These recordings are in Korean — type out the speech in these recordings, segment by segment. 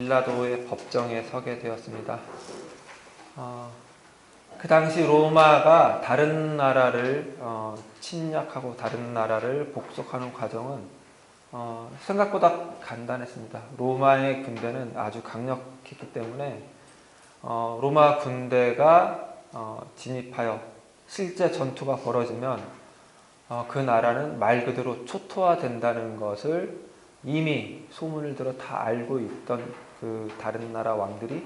빌라도의 법정에 서게 되었습니다. 그 당시 로마가 다른 나라를 침략하고 다른 나라를 복속하는 과정은 생각보다 간단했습니다. 로마의 군대는 아주 강력했기 때문에 로마 군대가 진입하여 실제 전투가 벌어지면 그 나라는 말 그대로 초토화된다는 것을 이미 소문을 들어 다 알고 있던 그 다른 나라 왕들이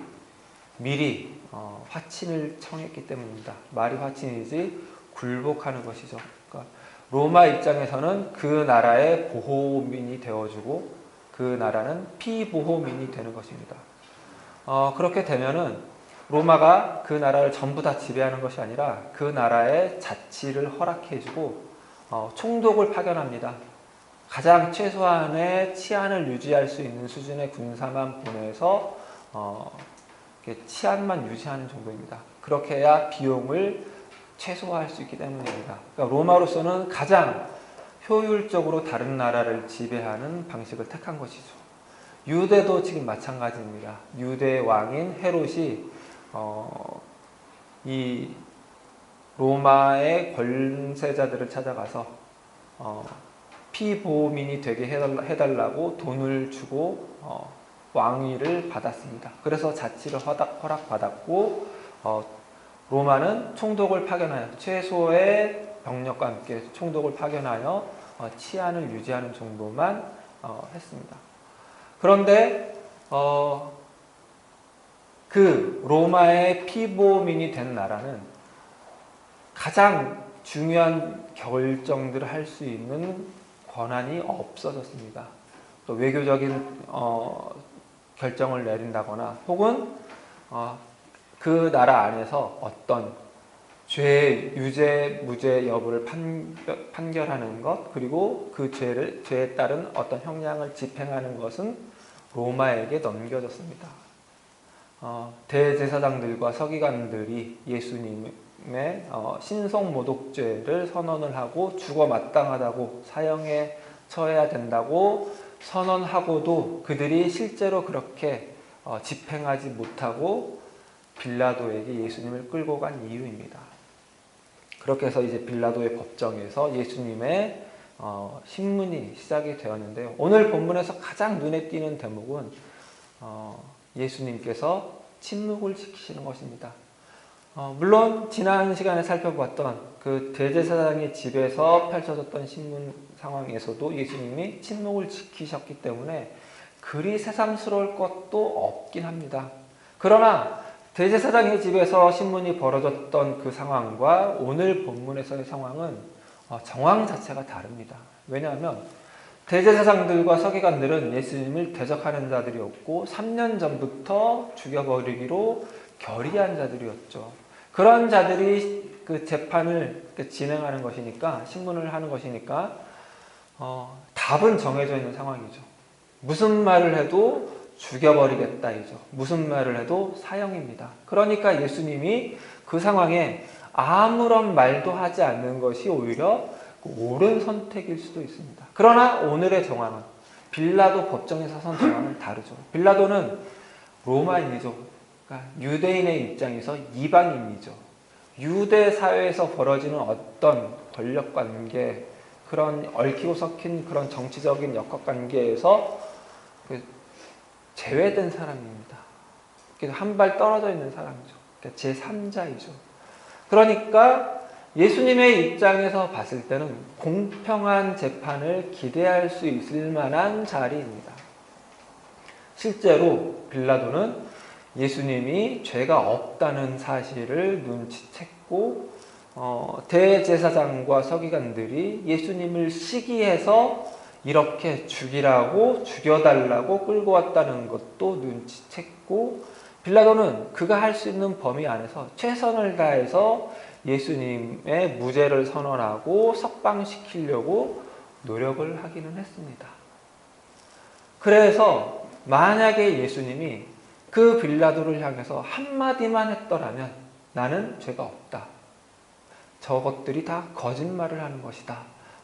미리 화친을 청했기 때문입니다. 말이 화친이지 굴복하는 것이죠. 그러니까 로마 입장에서는 그 나라의 보호민이 되어주고 그 나라는 피보호민이 되는 것입니다. 그렇게 되면은 로마가 그 나라를 전부 다 지배하는 것이 아니라 그 나라의 자치를 허락해주고 총독을 파견합니다. 가장 최소한의 치안을 유지할 수 있는 수준의 군사만 보내서 치안만 유지하는 정도입니다. 그렇게 해야 비용을 최소화할 수 있기 때문입니다. 그러니까 로마로서는 가장 효율적으로 다른 나라를 지배하는 방식을 택한 것이죠. 유대도 지금 마찬가지입니다. 유대 왕인 헤롯이 이 로마의 권세자들을 찾아가서 피보호민이 되게 해달라고 돈을 주고 왕위를 받았습니다. 그래서 자치를 허락받았고 로마는 총독을 파견하여 최소의 병력과 함께 총독을 파견하여 치안을 유지하는 정도만 했습니다. 그런데 그 로마의 피보호민이 된 나라는 가장 중요한 결정들을 할 수 있는 권한이 없어졌습니다. 또 외교적인 결정을 내린다거나 혹은 그 나라 안에서 어떤 죄 유죄 무죄 여부를 판결하는 것, 그리고 그 죄에 따른 어떤 형량을 집행하는 것은 로마에게 넘겨졌습니다. 대제사장들과 서기관들이 예수님의 신성모독죄를 선언을 하고 죽어 마땅하다고 사형에 처해야 된다고 선언하고도 그들이 실제로 그렇게 집행하지 못하고 빌라도에게 예수님을 끌고 간 이유입니다. 그렇게 해서 이제 빌라도의 법정에서 예수님의 신문이 시작이 되었는데요. 오늘 본문에서 가장 눈에 띄는 대목은 예수님께서 침묵을 지키시는 것입니다. 물론 지난 시간에 살펴봤던 그 대제사장의 집에서 펼쳐졌던 신문 상황에서도 예수님이 침묵을 지키셨기 때문에 그리 새삼스러울 것도 없긴 합니다. 그러나 대제사장의 집에서 신문이 벌어졌던 그 상황과 오늘 본문에서의 상황은 정황 자체가 다릅니다. 왜냐하면 대제사장들과 서기관들은 예수님을 대적하는 자들이었고 3년 전부터 죽여버리기로 결의한 자들이었죠. 그런 자들이 그 재판을 진행하는 것이니까, 신문을 하는 것이니까 답은 정해져 있는 상황이죠. 무슨 말을 해도 죽여버리겠다이죠. 무슨 말을 해도 사형입니다. 그러니까 예수님이 그 상황에 아무런 말도 하지 않는 것이 오히려 옳은 선택일 수도 있습니다. 그러나 오늘의 정황은, 빌라도 법정에서 선 정황은 다르죠. 빌라도는 로마인이죠. 그러니까 유대인의 입장에서 이방인이죠. 유대 사회에서 벌어지는 어떤 권력관계, 그런 얽히고 섞인 그런 정치적인 역학관계에서 제외된 사람입니다. 한 발 떨어져 있는 사람이죠. 제3자이죠. 그러니까 예수님의 입장에서 봤을 때는 공평한 재판을 기대할 수 있을 만한 자리입니다. 실제로 빌라도는 예수님이 죄가 없다는 사실을 눈치챘고 대제사장과 서기관들이 예수님을 시기해서 이렇게 죽여달라고 끌고 왔다는 것도 눈치챘고, 빌라도는 그가 할 수 있는 범위 안에서 최선을 다해서 예수님의 무죄를 선언하고 석방시키려고 노력을 하기는 했습니다. 그래서 만약에 예수님이 그 빌라도를 향해서 한마디만 했더라면 나는 죄가 없다. 저것들이 다 거짓말을 하는 것이다.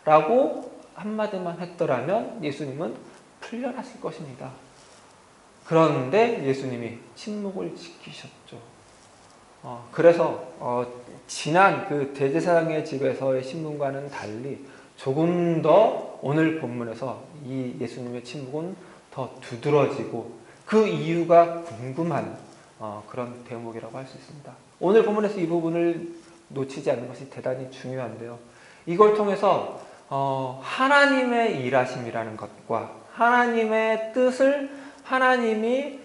라고 한마디만 했더라면 예수님은 풀려났을 것입니다. 그런데 예수님이 침묵을 지키셨죠. 그래서 지난 그 대제사장의 집에서의 신문과는 달리 조금 더 오늘 본문에서 이 예수님의 침묵은 더 두드러지고 그 이유가 궁금한 그런 대목이라고 할 수 있습니다. 오늘 본문에서 이 부분을 놓치지 않는 것이 대단히 중요한데요. 이걸 통해서 하나님의 일하심이라는 것과 하나님의 뜻을 하나님이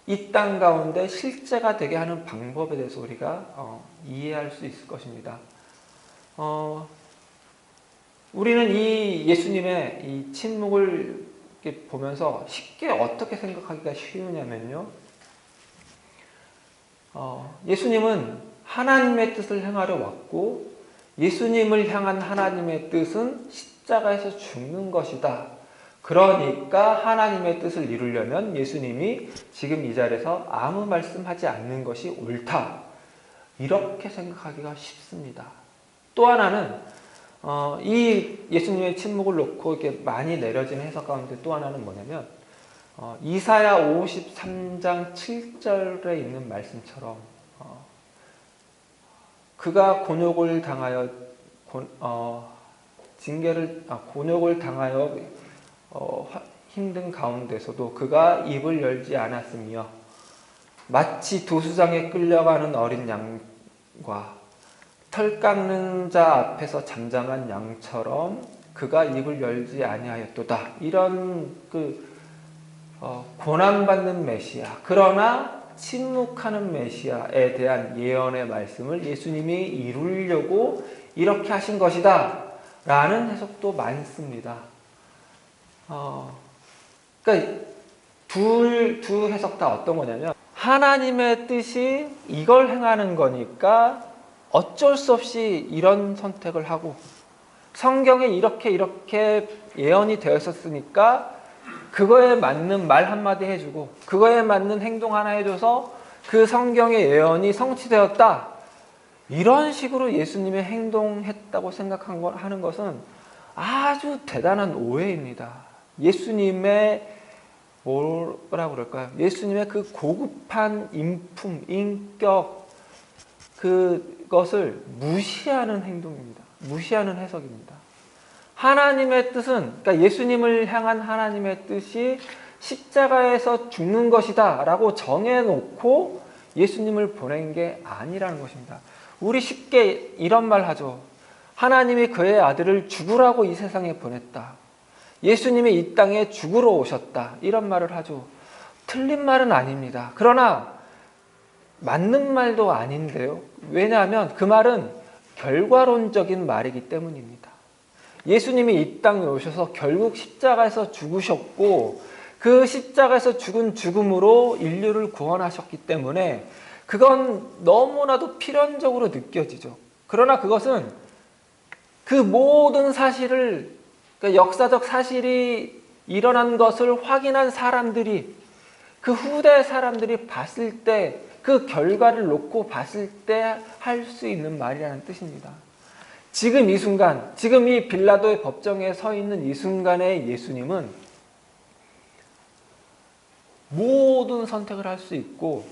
이 땅 가운데 실제가 되게 하는 방법에 대해서 우리가 이해할 수 있을 것입니다. 우리는 이 예수님의 이 침묵을 이렇게 보면서 쉽게 어떻게 생각하기가 쉬우냐면요. 예수님은 하나님의 뜻을 행하러 왔고 예수님을 향한 하나님의 뜻은 십자가에서 죽는 것이다. 그러니까 하나님의 뜻을 이루려면 예수님이 지금 이 자리에서 아무 말씀하지 않는 것이 옳다. 이렇게 생각하기가 쉽습니다. 또 하나는 이 예수님의 침묵을 놓고 이렇게 많이 내려진 해석 가운데 또 하나는 뭐냐면 이사야 53장 7절에 있는 말씀처럼 그가 곤욕을 당하여 곤욕을 당하여 힘든 가운데서도 그가 입을 열지 않았으며 마치 도수장에 끌려가는 어린 양과 털 깎는 자 앞에서 잠잠한 양처럼 그가 입을 열지 아니하였도다. 이런 고난받는 메시아, 그러나 침묵하는 메시아에 대한 예언의 말씀을 예수님이 이루려고 이렇게 하신 것이다 라는 해석도 많습니다. 그러니까 두 해석 다 어떤 거냐면 하나님의 뜻이 이걸 행하는 거니까 어쩔 수 없이 이런 선택을 하고 성경에 이렇게 예언이 되어 있었으니까 그거에 맞는 말 한마디 해주고 그거에 맞는 행동 하나 해줘서 그 성경의 예언이 성취되었다. 이런 식으로 예수님의 행동했다고 생각하는 것은 아주 대단한 오해입니다. 예수님의 뭐라 그럴까요? 예수님의 그 고급한 인품, 인격 그것을 무시하는 행동입니다. 무시하는 해석입니다. 하나님의 뜻은, 그러니까 예수님을 향한 하나님의 뜻이 십자가에서 죽는 것이다 라고 정해놓고 예수님을 보낸 게 아니라는 것입니다. 우리 쉽게 이런 말 하죠. 하나님이 그의 아들을 죽으라고 이 세상에 보냈다. 예수님이 이 땅에 죽으러 오셨다. 이런 말을 하죠. 틀린 말은 아닙니다. 그러나 맞는 말도 아닌데요. 왜냐하면 그 말은 결과론적인 말이기 때문입니다. 예수님이 이 땅에 오셔서 결국 십자가에서 죽으셨고 그 십자가에서 죽은 죽음으로 인류를 구원하셨기 때문에 그건 너무나도 필연적으로 느껴지죠. 그러나 그것은 그 모든 사실을, 그러니까 역사적 사실이 일어난 것을 확인한 사람들이, 그 후대 사람들이 봤을 때, 그 결과를 놓고 봤을 때 할 수 있는 말이라는 뜻입니다. 지금 이 순간, 지금 이 빌라도의 법정에 서 있는 이 순간의 예수님은 모든 선택을 할 수 있고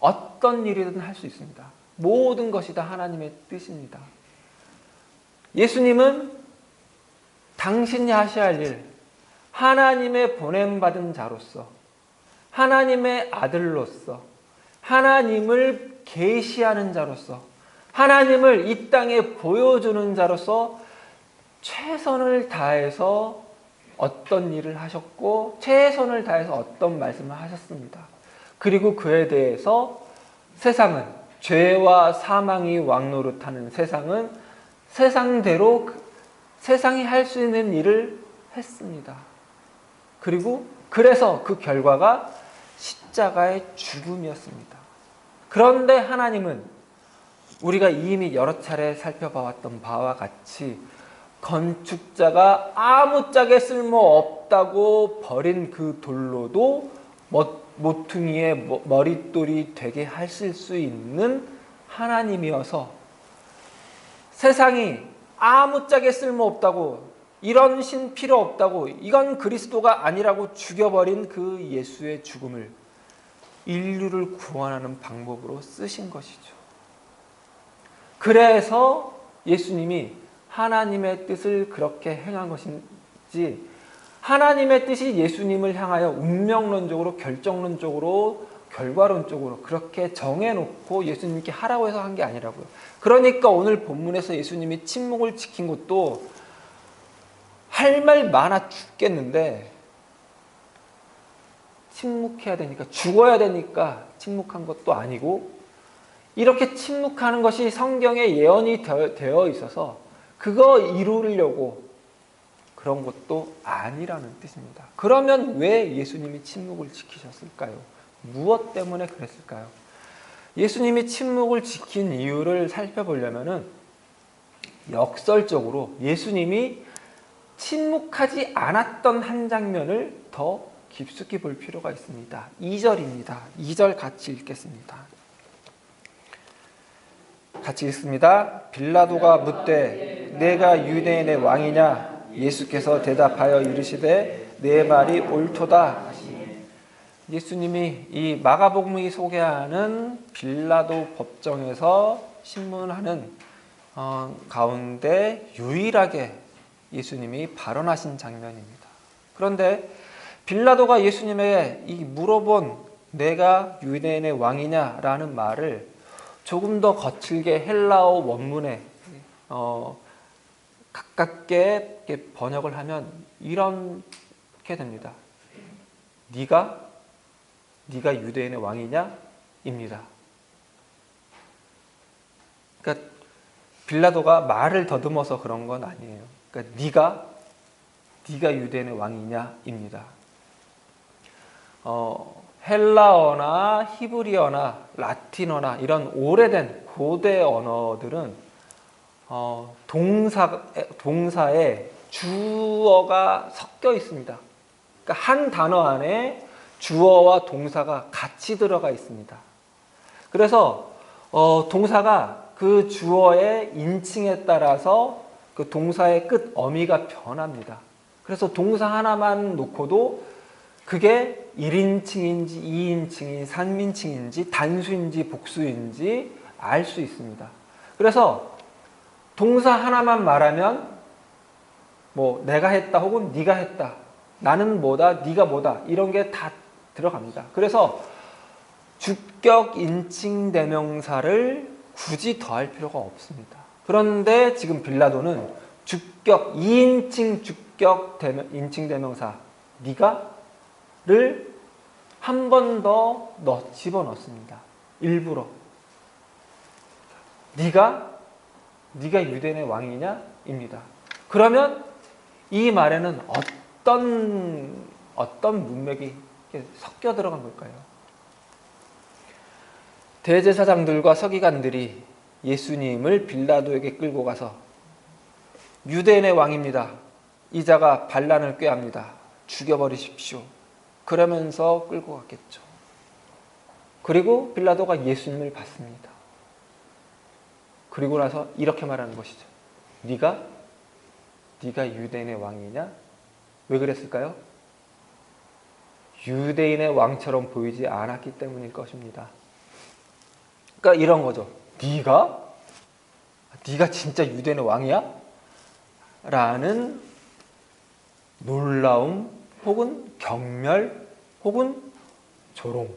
어떤 일이든 할 수 있습니다. 모든 것이 다 하나님의 뜻입니다. 예수님은 당신이 하셔야 할 일, 하나님의 보냄받은 자로서, 하나님의 아들로서, 하나님을 계시하는 자로서, 하나님을 이 땅에 보여주는 자로서 최선을 다해서 어떤 일을 하셨고 최선을 다해서 어떤 말씀을 하셨습니다. 그리고 그에 대해서 세상은, 죄와 사망이 왕노릇하는 세상은 세상대로 세상이 할 수 있는 일을 했습니다. 그리고 그래서 그 결과가 십자가의 죽음이었습니다. 그런데 하나님은 우리가 이미 여러 차례 살펴봐왔던 바와 같이 건축자가 아무짝에 쓸모없다고 버린 그 돌로도 모퉁이의 머릿돌이 되게 하실 수 있는 하나님이어서 세상이 아무짝에 쓸모없다고 이런 신 필요 없다고, 이건 그리스도가 아니라고 죽여버린 그 예수의 죽음을 인류를 구원하는 방법으로 쓰신 것이죠. 그래서 예수님이 하나님의 뜻을 그렇게 행한 것인지, 하나님의 뜻이 예수님을 향하여 운명론적으로, 결정론적으로, 결과론적으로 그렇게 정해놓고 예수님께 하라고 해서 한 게 아니라고요. 그러니까 오늘 본문에서 예수님이 침묵을 지킨 것도 할 말 많아 죽겠는데 침묵해야 되니까, 죽어야 되니까 침묵한 것도 아니고, 이렇게 침묵하는 것이 성경에 예언이 되어 있어서 그거 이루려고 그런 것도 아니라는 뜻입니다. 그러면 왜 예수님이 침묵을 지키셨을까요? 무엇 때문에 그랬을까요? 예수님이 침묵을 지킨 이유를 살펴보려면은 역설적으로 예수님이 침묵하지 않았던 한 장면을 더 깊숙이 볼 필요가 있습니다. 2절입니다. 2절 같이 읽겠습니다. 같이 읽습니다. 빌라도가 묻되 내가 유대인의 왕이냐? 예수께서 대답하여 이르시되 내 말이 옳도다. 예수님이 이 마가복음이 소개하는 빌라도 법정에서 신문하는 가운데 유일하게 예수님이 발언하신 장면입니다. 그런데 빌라도가 예수님에게 이 물어본 내가 유대인의 왕이냐라는 말을 조금 더 거칠게 헬라어 원문에 가깝게 번역을 하면 이렇게 됩니다. 네가 유대인의 왕이냐? 입니다. 그러니까 빌라도가 말을 더듬어서 그런 건 아니에요. 그러니까 네가 유대인의 왕이냐? 입니다. 헬라어나 히브리어나 라틴어나 이런 오래된 고대 언어들은 동사에 주어가 섞여 있습니다. 그러니까 한 단어 안에 주어와 동사가 같이 들어가 있습니다. 그래서 동사가 그 주어의 인칭에 따라서 그 동사의 끝 어미가 변합니다. 그래서 동사 하나만 놓고도 그게 1인칭인지 2인칭인지 3인칭인지 단수인지 복수인지 알 수 있습니다. 그래서 동사 하나만 말하면 뭐 내가 했다 혹은 네가 했다, 나는 뭐다 네가 뭐다, 이런 게 다 들어갑니다. 그래서 주격 인칭 대명사를 굳이 더할 필요가 없습니다. 그런데 지금 빌라도는 주격 2인칭 주격 인칭 대명사 네가를 한 번 더 집어넣습니다. 일부러. 네가 유대인의 왕이냐? 입니다. 그러면 이 말에는 어떤 문맥이 섞여 들어간 걸까요? 대제사장들과 서기관들이 예수님을 빌라도에게 끌고 가서 유대인의 왕입니다. 이 자가 반란을 꾀합니다. 죽여버리십시오. 그러면서 끌고 갔겠죠. 그리고 빌라도가 예수님을 봤습니다. 그리고 나서 이렇게 말하는 것이죠. 네가 유대인의 왕이냐? 왜 그랬을까요? 유대인의 왕처럼 보이지 않았기 때문일 것입니다. 그러니까 이런 거죠. 네가 진짜 유대인의 왕이야? 라는 놀라움 혹은 경멸 혹은 조롱,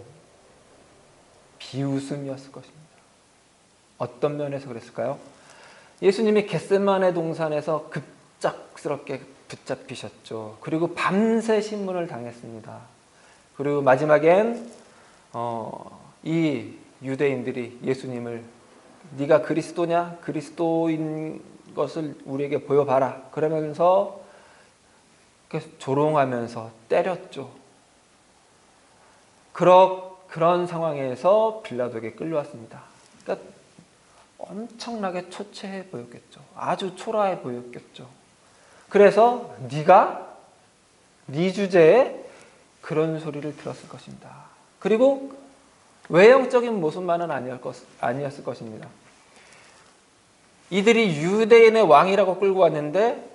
비웃음이었을 것입니다. 어떤 면에서 그랬을까요? 예수님이 겟세마네 동산에서 급작스럽게 붙잡히셨죠. 그리고 밤새 신문을 당했습니다. 그리고 마지막엔 이 유대인들이 예수님을 네가 그리스도냐? 그리스도인 것을 우리에게 보여봐라. 그러면서 조롱하면서 때렸죠. 그런 상황에서 빌라도에게 끌려왔습니다. 그러니까 엄청나게 초췌해 보였겠죠. 아주 초라해 보였겠죠. 그래서 네 주제에 그런 소리를 들었을 것입니다. 그리고 외형적인 모습만은 아니었을 것입니다. 이들이 유대인의 왕이라고 끌고 왔는데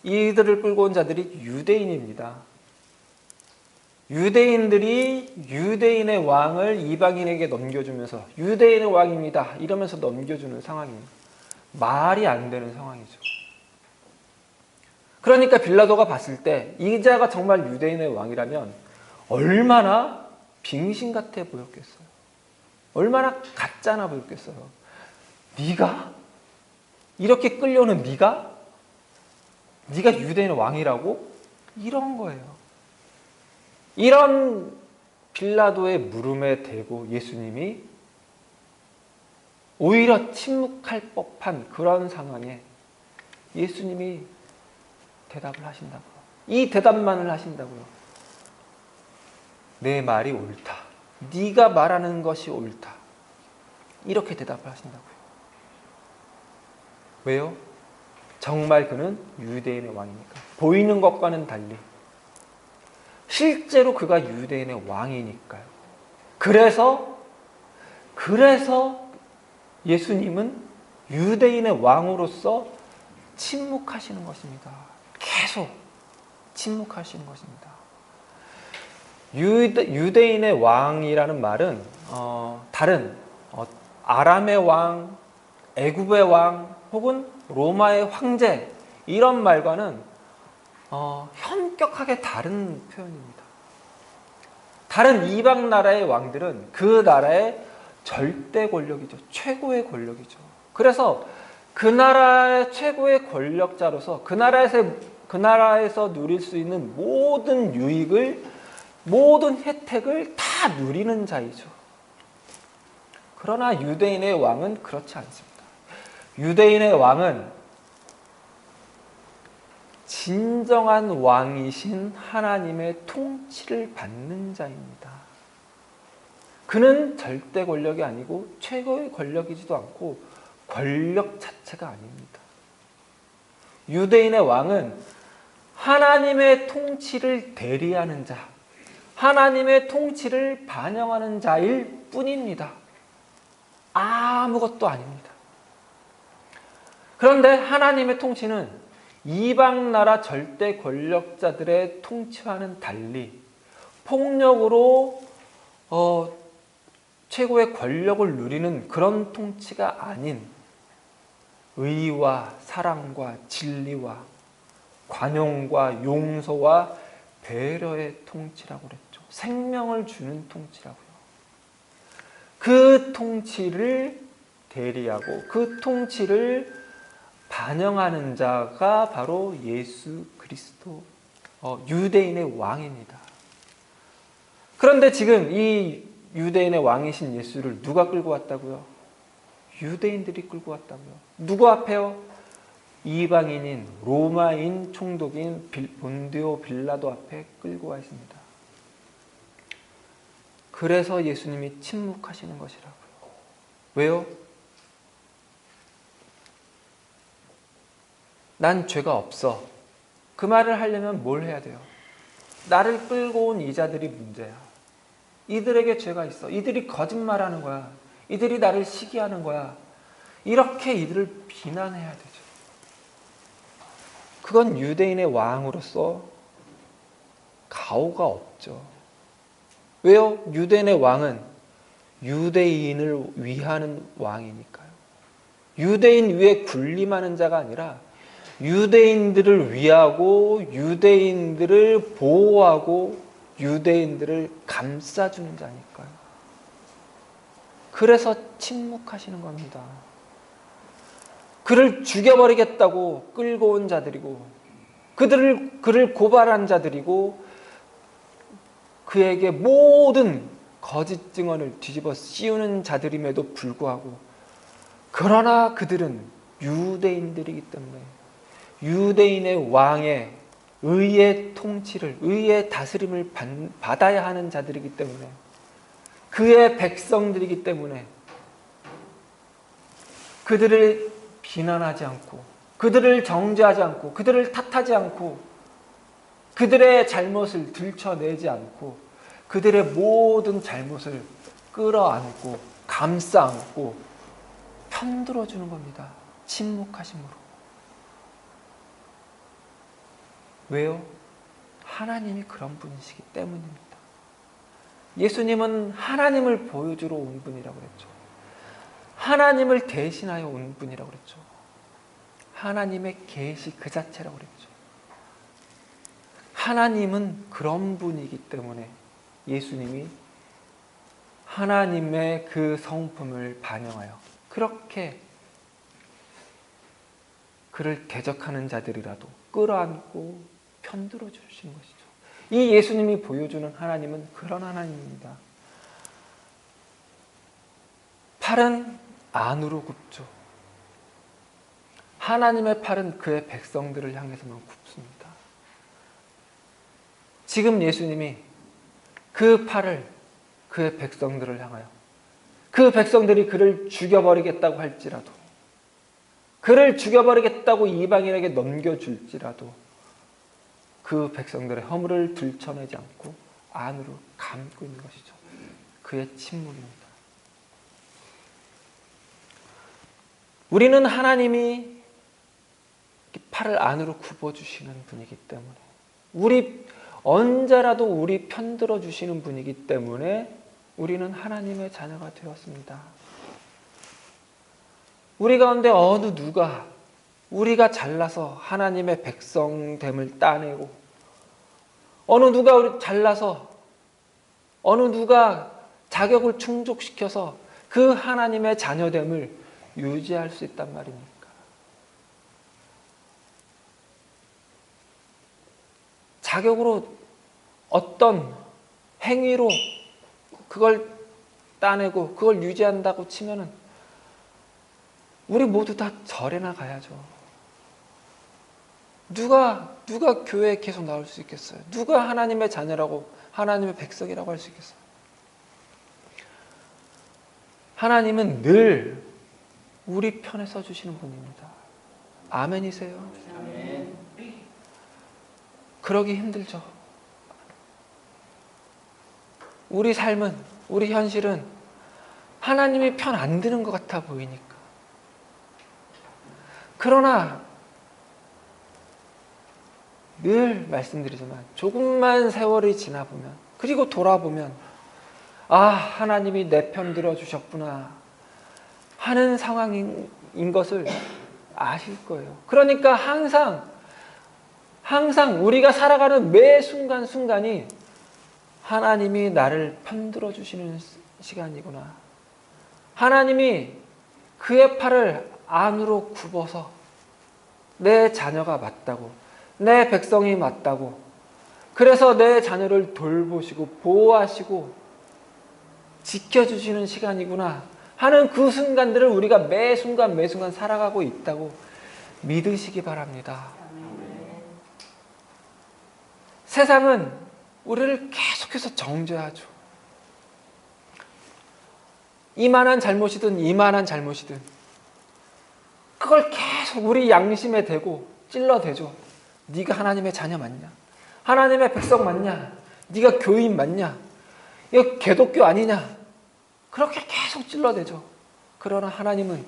이들을 끌고 온 자들이 유대인입니다. 유대인들이 유대인의 왕을 이방인에게 넘겨주면서 유대인의 왕입니다 이러면서 넘겨주는 상황이에요. 말이 안 되는 상황이죠. 그러니까 빌라도가 봤을 때 이 자가 정말 유대인의 왕이라면 얼마나 빙신 같아 보였겠어요. 얼마나 가짜나 보였겠어요. 네가? 이렇게 끌려오는 네가 유대인의 왕이라고? 이런 거예요. 이런 빌라도의 물음에 대고 예수님이 오히려 침묵할 법한 그런 상황에 예수님이 대답을 하신다고요. 이 대답만을 하신다고요. 내 말이 옳다. 네가 말하는 것이 옳다. 이렇게 대답을 하신다고요. 왜요? 정말 그는 유대인의 왕이니까. 보이는 것과는 달리 실제로 그가 유대인의 왕이니까요. 그래서 예수님은 유대인의 왕으로서 침묵하시는 것입니다. 계속 침묵하시는 것입니다. 유대인의 왕이라는 말은 다른 아람의 왕, 애굽의 왕 혹은 로마의 황제 이런 말과는 현격하게 다른 표현입니다. 다른 이방 나라의 왕들은 그 나라의 절대 권력이죠. 최고의 권력이죠. 그래서 그 나라의 최고의 권력자로서 그 나라에서 누릴 수 있는 모든 유익을, 모든 혜택을 다 누리는 자이죠. 그러나 유대인의 왕은 그렇지 않습니다. 유대인의 왕은 진정한 왕이신 하나님의 통치를 받는 자입니다. 그는 절대 권력이 아니고 최고의 권력이지도 않고 권력 자체가 아닙니다. 유대인의 왕은 하나님의 통치를 대리하는 자, 하나님의 통치를 반영하는 자일 뿐입니다. 아무것도 아닙니다. 그런데 하나님의 통치는 이방 나라 절대 권력자들의 통치와는 달리 폭력으로 최고의 권력을 누리는 그런 통치가 아닌 의와 사랑과 진리와 관용과 용서와 배려의 통치라고 그랬죠. 생명을 주는 통치라고요. 그 통치를 대리하고 그 통치를 반영하는 자가 바로 예수 그리스도, 유대인의 왕입니다. 그런데 지금 이 유대인의 왕이신 예수를 누가 끌고 왔다고요? 유대인들이 끌고 왔다고요. 누구 앞에요? 이방인인 로마인 총독인 본디오 빌라도 앞에 끌고 와 있습니다. 그래서 예수님이 침묵하시는 것이라고요. 왜요? 난 죄가 없어. 그 말을 하려면 뭘 해야 돼요? 나를 끌고 온 이자들이 문제야. 이들에게 죄가 있어. 이들이 거짓말하는 거야. 이들이 나를 시기하는 거야. 이렇게 이들을 비난해야 되죠. 그건 유대인의 왕으로서 가오가 없죠. 왜요? 유대인의 왕은 유대인을 위하는 왕이니까요. 유대인 위에 군림하는 자가 아니라 유대인들을 위하고 유대인들을 보호하고 유대인들을 감싸주는 자니까요. 그래서 침묵하시는 겁니다. 그를 죽여버리겠다고 끌고 온 자들이고 그를 고발한 자들이고 그에게 모든 거짓 증언을 뒤집어 씌우는 자들임에도 불구하고 그러나 그들은 유대인들이기 때문에 유대인의 왕의 의의 통치를, 의의 다스림을 받아야 하는 자들이기 때문에 그의 백성들이기 때문에 그들을 비난하지 않고 그들을 정죄하지 않고 그들을 탓하지 않고 그들의 잘못을 들춰내지 않고 그들의 모든 잘못을 끌어안고 감싸 안고 편들어주는 겁니다. 침묵하심으로. 왜요? 하나님이 그런 분이시기 때문입니다. 예수님은 하나님을 보여주러 온 분이라고 그랬죠. 하나님을 대신하여 온 분이라고 그랬죠. 하나님의 계시 그 자체라고 그랬죠. 하나님은 그런 분이기 때문에 예수님이 하나님의 그 성품을 반영하여 그렇게 그를 대적하는 자들이라도 끌어안고 편들어 주신 것이죠. 이 예수님이 보여주는 하나님은 그런 하나님입니다. 팔은 안으로 굽죠. 하나님의 팔은 그의 백성들을 향해서만 굽습니다. 지금 예수님이 그 팔을 그의 백성들을 향하여 그 백성들이 그를 죽여버리겠다고 할지라도 그를 죽여버리겠다고 이방인에게 넘겨줄지라도 그 백성들의 허물을 들춰내지 않고 안으로 감고 있는 것이죠. 그의 침묵입니다. 우리는 하나님이 팔을 안으로 굽어주시는 분이기 때문에 언제라도 우리 편들어 주시는 분이기 때문에 우리는 하나님의 자녀가 되었습니다. 우리 가운데 어느 누가 우리가 잘나서 하나님의 백성됨을 따내고 어느 누가 잘나서 어느 누가 자격을 충족시켜서 그 하나님의 자녀됨을 유지할 수 있단 말입니까? 자격으로 어떤 행위로 그걸 따내고 그걸 유지한다고 치면은 우리 모두 다 절에나 가야죠. 누가 교회에 계속 나올 수 있겠어요? 누가 하나님의 자녀라고 하나님의 백성이라고 할 수 있겠어요? 하나님은 늘 우리 편에 서주시는 분입니다. 아멘이세요? 아멘. 그러기 힘들죠. 우리 삶은, 우리 현실은 하나님이 편 안 드는 것 같아 보이니까. 그러나 늘 말씀드리지만 조금만 세월이 지나보면 그리고 돌아보면 하나님이 내 편 들어주셨구나 하는 상황인 것을 아실 거예요. 그러니까 항상 우리가 살아가는 매 순간순간이 하나님이 나를 편들어 주시는 시간이구나. 하나님이 그의 팔을 안으로 굽어서 내 자녀가 맞다고, 내 백성이 맞다고, 그래서 내 자녀를 돌보시고 보호하시고 지켜주시는 시간이구나 하는 그 순간들을 우리가 매 순간 살아가고 있다고 믿으시기 바랍니다. 세상은 우리를 계속해서 정죄하죠. 이만한 잘못이든 그걸 계속 우리 양심에 대고 찔러대죠. 네가 하나님의 자녀 맞냐? 하나님의 백성 맞냐? 네가 교인 맞냐? 이거 개독교 아니냐? 그렇게 계속 찔러대죠. 그러나 하나님은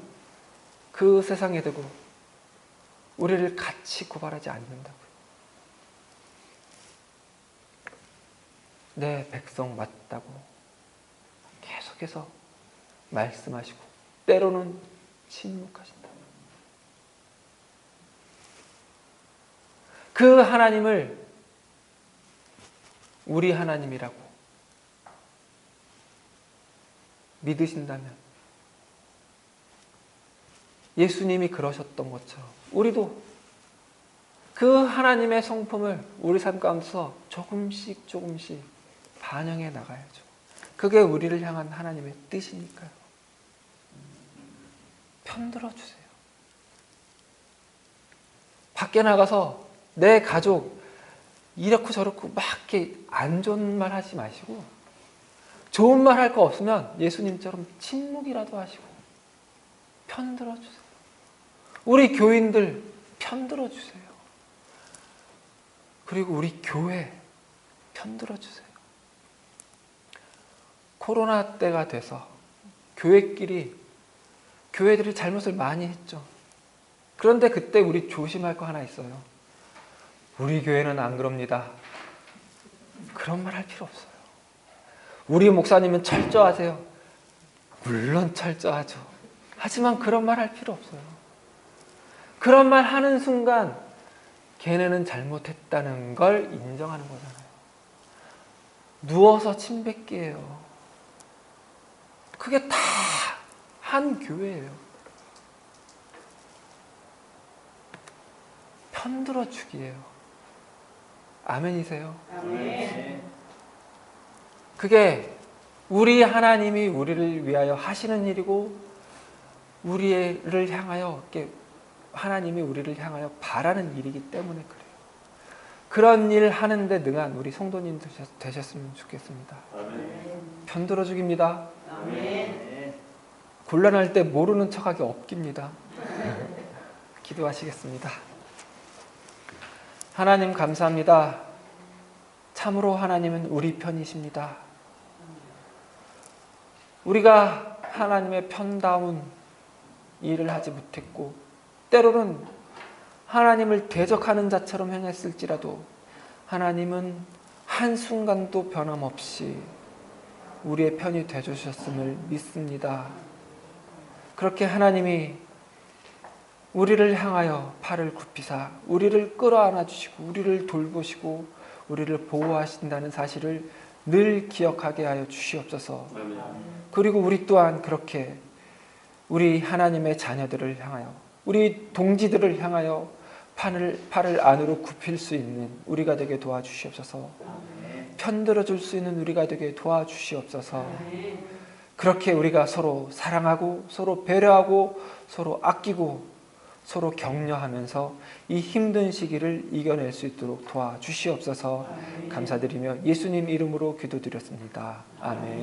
그 세상에 대고 우리를 같이 고발하지 않는다고요. 내 백성 맞다고 계속해서 말씀하시고 때로는 침묵하신다. 그 하나님을 우리 하나님이라고 믿으신다면 예수님이 그러셨던 것처럼 우리도 그 하나님의 성품을 우리 삶 가운데서 조금씩 반영해 나가야죠. 그게 우리를 향한 하나님의 뜻이니까요. 편들어 주세요. 밖에 나가서 내 가족 이렇고 저렇고 막 이렇게 안 좋은 말 하지 마시고 좋은 말 할 거 없으면 예수님처럼 침묵이라도 하시고 편들어 주세요. 우리 교인들 편들어 주세요. 그리고 우리 교회 편들어 주세요. 코로나 때가 돼서 교회들이 잘못을 많이 했죠. 그런데 그때 우리 조심할 거 하나 있어요. 우리 교회는 안 그럽니다. 그런 말 할 필요 없어요. 우리 목사님은 철저하세요. 물론 철저하죠. 하지만 그런 말 할 필요 없어요. 그런 말 하는 순간 걔네는 잘못했다는 걸 인정하는 거잖아요. 누워서 침 뱉기예요. 그게 다 한 교회예요. 편들어 주기예요. 아멘이세요? 아멘. 그게 우리 하나님이 우리를 위하여 하시는 일이고 우리를 향하여 하나님이 우리를 향하여 바라는 일이기 때문에 그래요. 그런 일 하는데 능한 우리 성도님 되셨으면 좋겠습니다. 아멘. 편들어 주기입니다. 아멘. 곤란할 때 모르는 척하기 없깁니다. 기도하시겠습니다. 하나님 감사합니다. 참으로 하나님은 우리 편이십니다. 우리가 하나님의 편다운 일을 하지 못했고 때로는 하나님을 대적하는 자처럼 행했을지라도 하나님은 한순간도 변함없이 우리의 편이 되주셨음을 믿습니다. 그렇게 하나님이 우리를 향하여 팔을 굽히사 우리를 끌어안아 주시고 우리를 돌보시고 우리를 보호하신다는 사실을 늘 기억하게 하여 주시옵소서. 그리고 우리 또한 그렇게 우리 하나님의 자녀들을 향하여 우리 동지들을 향하여 팔을 안으로 굽힐 수 있는 우리가 되게 도와주시옵소서. 편들어 줄 수 있는 우리가 되게 도와주시옵소서. 그렇게 우리가 서로 사랑하고 서로 배려하고 서로 아끼고 서로 격려하면서 이 힘든 시기를 이겨낼 수 있도록 도와주시옵소서. 감사드리며 예수님 이름으로 기도드렸습니다. 아멘.